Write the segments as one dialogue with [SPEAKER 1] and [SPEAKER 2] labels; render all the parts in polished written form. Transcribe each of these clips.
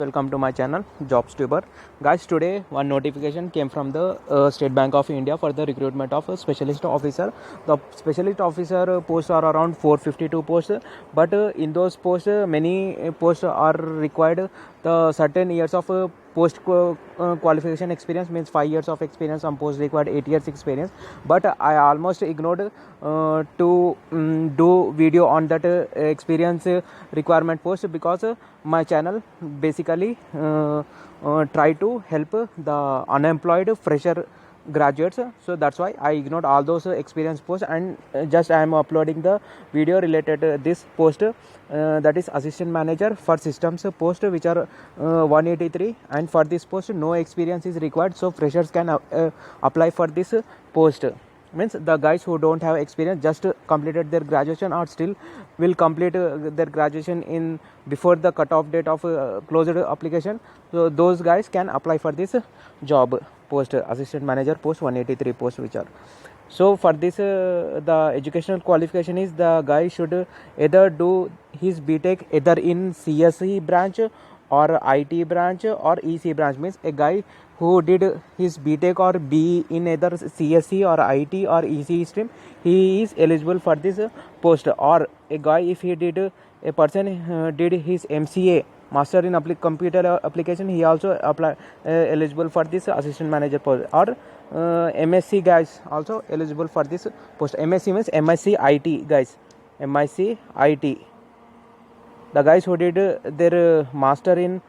[SPEAKER 1] Welcome to my channel JobsTuber. Guys, today one notification came from the State Bank of India for the recruitment of a specialist officer. The specialist officer posts are around 452 posts, but in those posts many posts are required the certain years of post qualification experience, means 5 years of experience. Some posts required 8 years experience, but I almost ignored to do video on that experience requirement post, because my channel basically try to help the unemployed fresher graduates. So that's why I ignored all those experience posts, and just I am uploading the video related to this post, that is assistant manager for systems post, which are 183, and for this post no experience is required, so freshers can apply for this post. Means the guys who don't have experience, just completed their graduation, or still will complete their graduation in before the cutoff date of closed application, so those guys can apply for this job post, assistant manager post 183 post which are. So for this the educational qualification is the guy should either do his BTech either in CSE branch or IT branch or EC branch. Means a guy who did his BTech or BE in either CSE or IT or EC stream, he is eligible for this post. Or a guy, if he did, a person did his MCA, master in computer application, he also apply eligible for this assistant manager post. Or MSc guys also eligible for this post. MSc means MSc IT guys, MSc IT. The guys who did their master in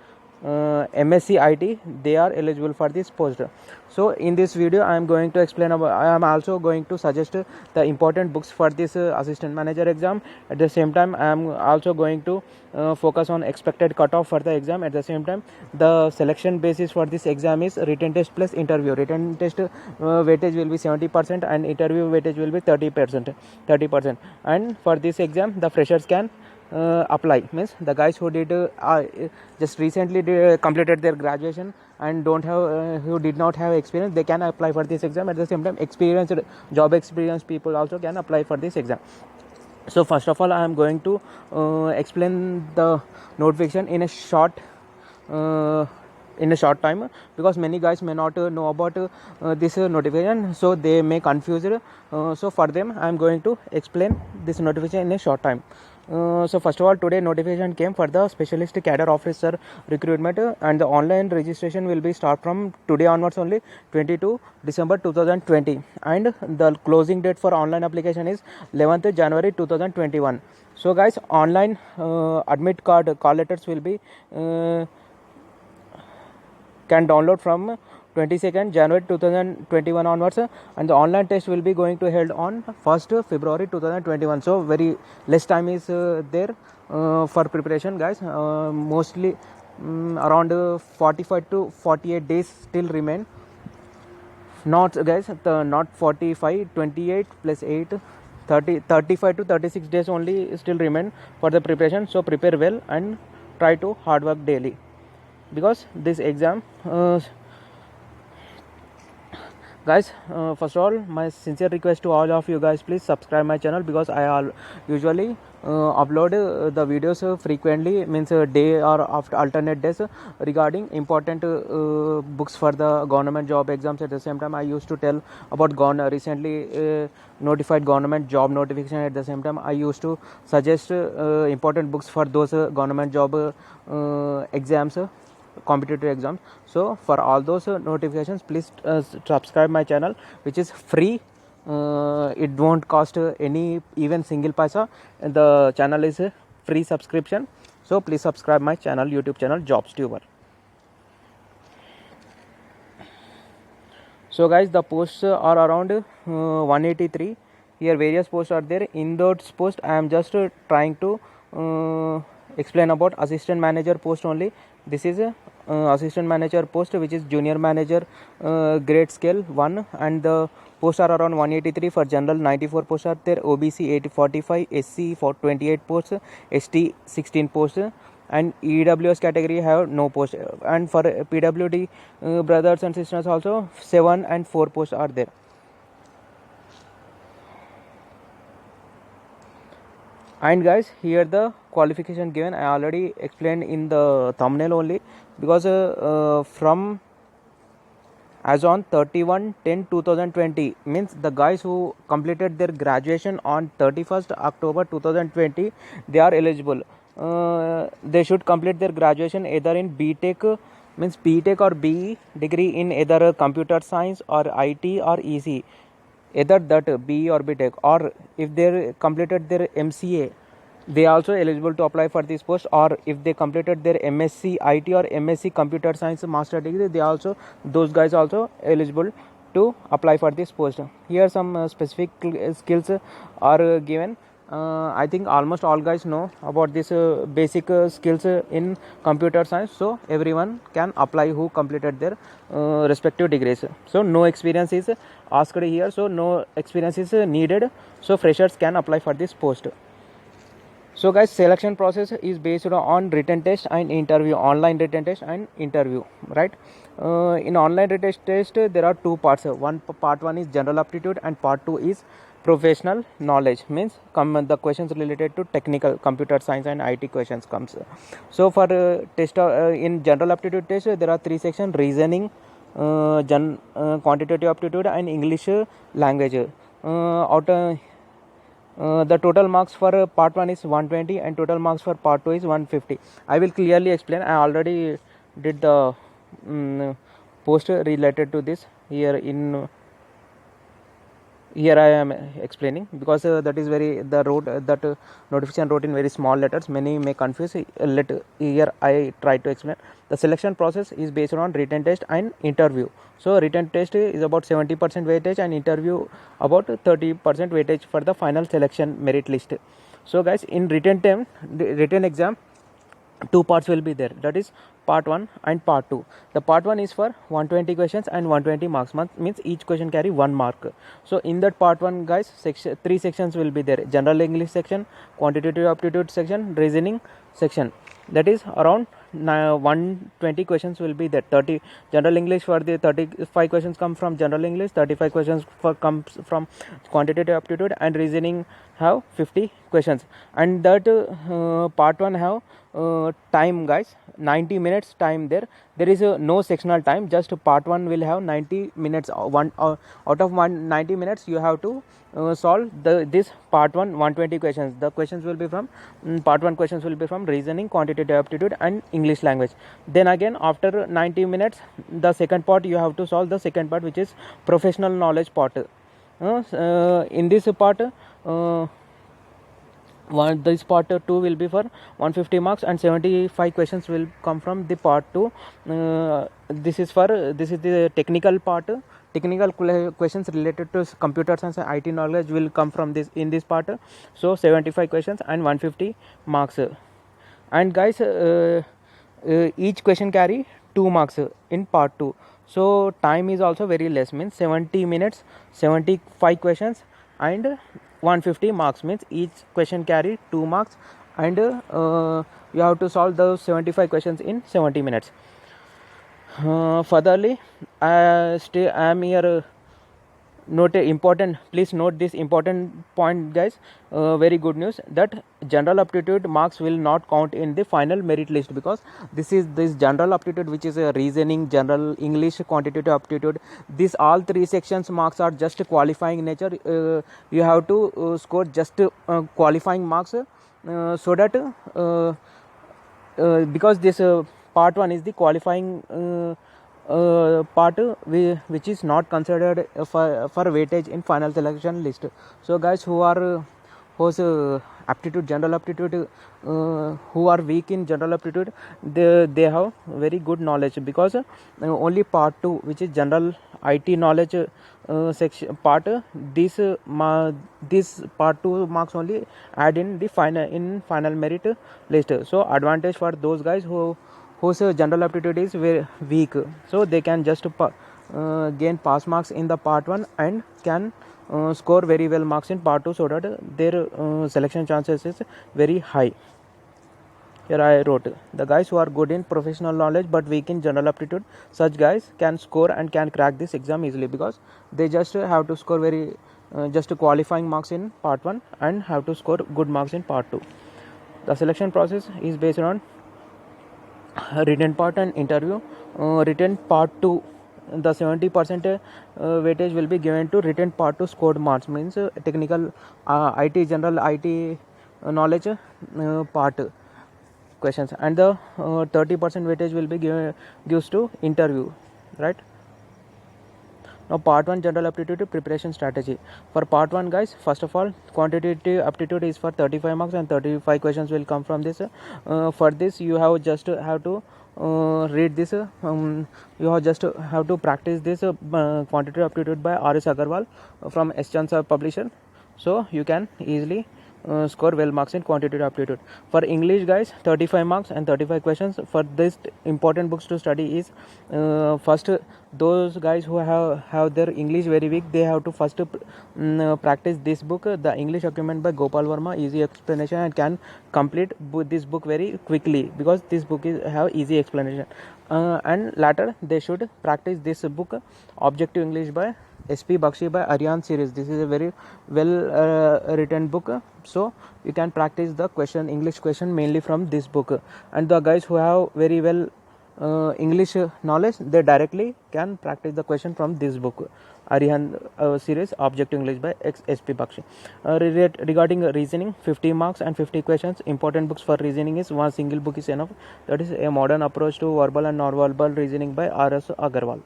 [SPEAKER 1] MSc IT, they are eligible for this post. So in this video I am going to explain about, I am also going to suggest the important books for this assistant manager exam. At the same time I am also going to focus on expected cutoff for the exam. At the same time, the selection basis for this exam is written test plus interview. Written test weightage will be 70% and interview weightage will be 30%. And for this exam the freshers can apply. Means the guys who did just recently completed their graduation and don't have who did not have experience, they can apply for this exam. At the same time, experienced job experienced people also can apply for this exam. So first of all I am going to explain the notification in a short time, because many guys may not know about this notification, so they may confuse it. So for them I am going to explain this notification in a short time. So first of all, today notification came for the specialist cadre officer recruitment, and the online registration will be start from today onwards only, 22 December 2020, and the closing date for online application is 11th January 2021. So guys, online admit card call letters will be can download from 22nd January 2021 onwards, and the online test will be going to held on 1st February 2021. So very less time is there for preparation, guys. Mostly around 45 to 48 days still remain. Not guys, not 45, 28 plus 8, 30, 35 to 36 days only still remain for the preparation. So prepare well and try to hard work daily, because this exam guys, first of all, my sincere request to all of you guys, please subscribe my channel, because I usually upload the videos frequently, means day or after alternate days, regarding important books for the government job exams. At the same time I used to tell about recently notified government job notification. At the same time I used to suggest important books for those government job exams, competitive exams. So for all those notifications, please subscribe my channel, which is free. It won't cost any even single paisa. The channel is a free subscription, so please subscribe my channel, YouTube channel JobsTuber. So guys, the posts are around 183. Here various posts are there. In those posts I am just trying to explain about assistant manager post only. This is a assistant manager post, which is junior manager grade scale 1, and the posts are around 183. For general 94 posts are there, OBC 45, SC for 28 posts, ST 16 posts, and EWS category have no post. And for PWD brothers and sisters also 7 and 4 posts are there. And guys, here the qualification given I already explained in the thumbnail only, because from as on 31/10/2020 means the guys who completed their graduation on 31st October 2020, they are eligible. They should complete their graduation either in BTech, means BTech or BE degree in either computer science or IT or EC, either that BE or BTech, or if they completed their MCA, they also eligible to apply for this post, or if they completed their MSc IT or MSc computer science master degree, they also, those guys also eligible to apply for this post. Here some specific skills are given. I think almost all guys know about this basic skills in computer science, so everyone can apply who completed their respective degrees. So no experience is asked here, so no experience is needed, so freshers can apply for this post. So guys, selection process is based on written test and interview, online written test and interview, right? In online written test there are two parts. Part one is general aptitude and part two is professional knowledge, means the questions related to technical computer science and IT questions comes. So for test in general aptitude test there are three sections: reasoning, quantitative aptitude and English language. The total marks for part 1 is 120 and total marks for part 2 is 150. I will clearly explain. I already did the post related to this here in here I am explaining, because that is very the wrote that notification wrote in very small letters, many may confuse. Here I try to explain. The selection process is based on written test and interview. So written test is about 70% weightage and interview about 30% weightage for the final selection merit list. So guys, in written exam, two parts will be there, that is part 1 and part 2. The part 1 is for 120 questions and 120 marks, means each question carry 1 mark. So in that part 1 guys, three sections will be there: general English section, quantitative aptitude section, reasoning section. That is around 120 questions will be there. 30 general English, for the 35 questions come from general English, 35 questions comes from quantitative aptitude, and reasoning have 50 questions. And that part 1 have time guys, 90 minutes time there is no sectional time, just part 1 will have 90 minutes. Out of 90 minutes you have to solve this part 1 120 questions. The questions will be from part 1 questions will be from reasoning, quantitative aptitude and English language. Then again after 90 minutes the second part you have to solve the second part, which is professional knowledge part. In this part this part 2 will be for 150 marks and 75 questions will come from the part 2. This is the technical part. Technical questions related to computer science and IT knowledge will come from this in this part. So 75 questions and 150 marks. And guys, each question carry 2 marks in part 2. So time is also very less, means 70 minutes, 75 questions and 150 marks, means each question carry 2 marks, and you have to solve those 75 questions in 70 minutes. Furtherly, I am here please note this important point guys. Very good news that general aptitude marks will not count in the final merit list, because this general aptitude, which is a reasoning, general English, quantitative aptitude, these all three sections marks are just qualifying nature. You have to score just qualifying marks, so that because this part 1 is the qualifying part which is not considered for weightage in final selection list. So guys whose aptitude, general aptitude, who are weak in general aptitude, they have very good knowledge, because only part 2, which is general IT knowledge section part, this part 2 marks only add in the final merit list. So advantage for those guys whose general aptitude is very weak, so they can just gain pass marks in the part 1 and can score very well marks in part 2, so that their selection chances is very high. Here I wrote, the guys who are good in professional knowledge but weak in general aptitude, such guys can score and can crack this exam easily, because they just have to score very just qualifying marks in part 1 and have to score good marks in part 2. The selection process is based on written part and interview. Written part 2, the 70% weightage will be given to written part 2 scored marks, means technical IT, general IT knowledge part questions, and the 30% weightage will be gives to interview, right? Now part 1, general aptitude preparation strategy. For part 1, guys, first of all, quantitative aptitude is for 35 marks and 35 questions will come from this. For this you have just have to read this, you have just have to practice this quantitative aptitude by R.S. Agarwal from S. Chandra publisher, so you can easily score well marks in quantitative aptitude. For English, guys, 35 marks and 35 questions. For this, important books to study is first, those guys who have their English very weak, they have to first practice this book, The English Acumen by Gopal Verma, easy explanation, and can complete this book very quickly because this book is have easy explanation. And later they should practice this book, Objective English by SP Bakshi by Aryan series. This is a very well written book, so you can practice the English question mainly from this book. And the guys who have very well English knowledge, they directly can practice the question from this book, Aryan series, Objective English by SP Bakshi. Regarding reasoning, 50 marks and 50 questions. Important books for reasoning is one single book is enough, that is A Modern Approach to Verbal and Non-Verbal Reasoning by R.S. Agarwal.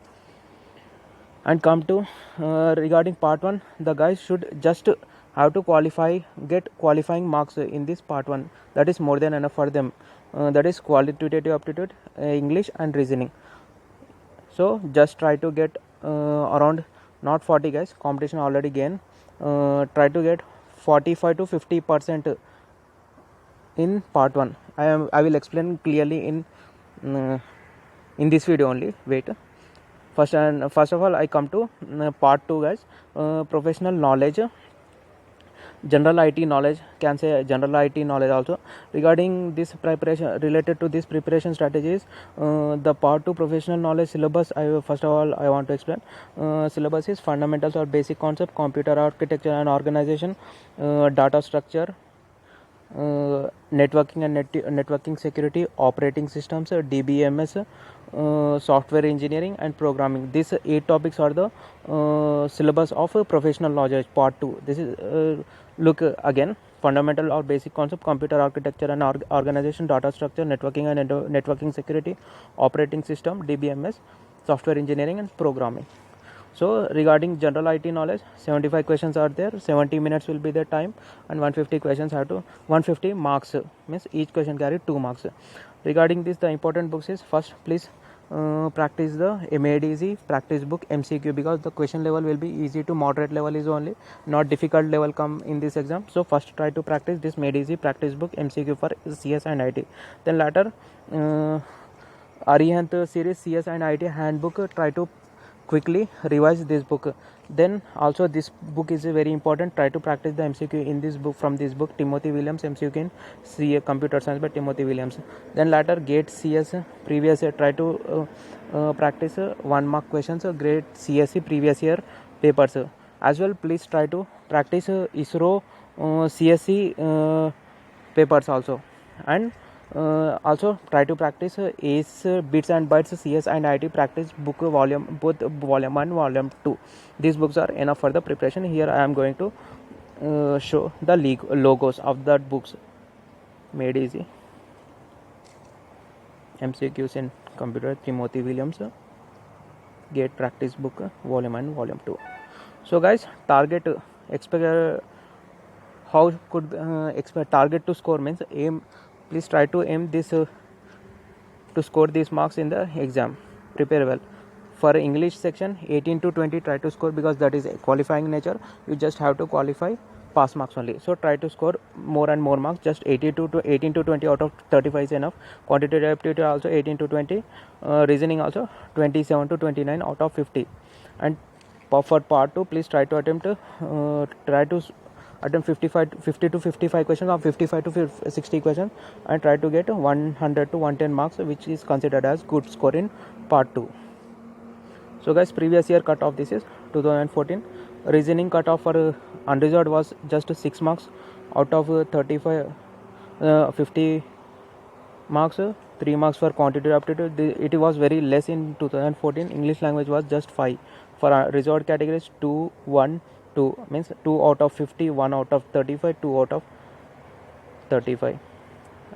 [SPEAKER 1] And come to regarding part 1, the guys should just have to get qualifying marks in this part 1. That is more than enough for them. That is qualitative aptitude, English and reasoning. So just try to get around, not 40 guys, competition already gain, try to get 45 to 50% in part 1. I will explain clearly in this video only. Wait. First of all, I come to part 2, guys. Professional knowledge, general IT knowledge, can say general IT knowledge also. Regarding this preparation, related to this preparation strategies, the part 2 professional knowledge syllabus, first of all I want to explain. Syllabus is fundamentals or basic concept, computer architecture and organization, data structure, networking and networking security, operating systems, DBMS, software engineering and programming. These 8 topics are the syllabus of professional knowledge part 2. This is look again: fundamental or basic concept, computer architecture and organization, data structure, networking and networking security, operating system, DBMS, software engineering and programming. So regarding general IT knowledge, 75 questions are there, 70 minutes will be the time, and 150 questions have to 150 marks, means each question carry 2 marks. Regarding this, the important books is, first please practice the MADZ practice book MCQ, because the question level will be easy to moderate level is only, not difficult level come in this exam. So first try to practice this MADZ practice book MCQ for CS and IT. Then later Arihant series CS and IT handbook, try to quickly revise this book. Then also this book is very important, try to practice the MCQ in this book, from this book, Timothy Williams MCQ in CA Computer Science by Timothy Williams. Then later GATE CS previous year, try to practice 1 mark questions, GATE CSE previous year papers. As well, please try to practice ISRO CSE papers also. And also try to practice ACE Bits and Bytes CS and IT practice book volume, both volume 1 volume 2. These books are enough for the preparation. Here I am going to show the logos of that books. Made easy MCQs in computer, Timothy Williams, GATE practice book volume 1 volume 2. So guys, target expect how could expect target to score, means aim. Please try to aim this to score these marks in the exam. Prepare well. For English section, 18 to 20 try to score, because that is a qualifying nature. You just have to qualify pass marks only. So try to score more and more marks. Just 18 to 20 out of 35 is enough. Quantitative aptitude also 18 to 20. Reasoning also 27 to 29 out of 50. And for part 2, please try to attempt 50 to 55 questions or 55 to 60 questions, and try to get 100 to 110 marks, which is considered as good score in part 2. So guys, previous year cutoff, this is 2014. Reasoning cutoff for unreserved was just 6 marks out of 35 50 marks, 3 marks for quantitative aptitude. It was very less in 2014. English language was just 5. For reserved categories, 2 1 2 means 2 out of 50, 1 out of 35, 2 out of 35.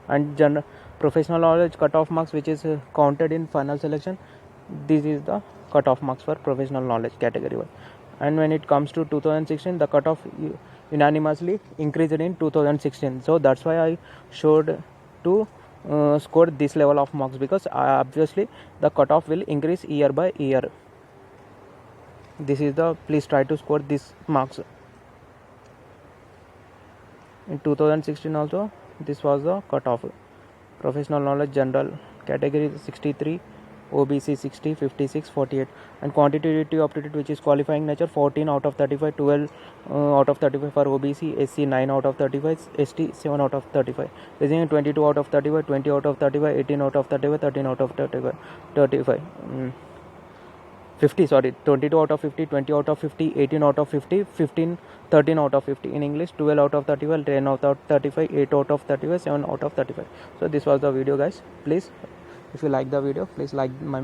[SPEAKER 1] And professional knowledge cutoff marks, which is counted in final selection, this is the cutoff marks for professional knowledge category 1. And when it comes to 2016, the cutoff unanimously increased in 2016. So that's why I showed to score this level of marks, because obviously the cutoff will increase year by year. This is the, please try to score this marks. In 2016 also this was the cutoff. Professional knowledge general category 63, OBC 60, 56, 48, and quantitative aptitude, which is qualifying nature, 14 out of 35, 12 out of 35 for OBC, SC 9 out of 35, ST 7 out of 35, reasoning 22 out of 35, 20 out of 35, 18 out of 35, 13 out of 35, 50, sorry, 22 out of 50, 20 out of 50, 18 out of 50, 15, 13 out of 50. In English, 12 out of 35, 10 out of 35, 8 out of 35, 7 out of 35. So this was the video, guys. Please, if you like the video, please like my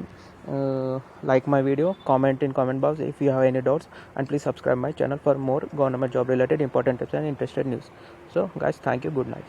[SPEAKER 1] video, comment in comment box if you have any doubts, and please subscribe my channel for more government job related important tips and interested news. So guys, thank you, good night.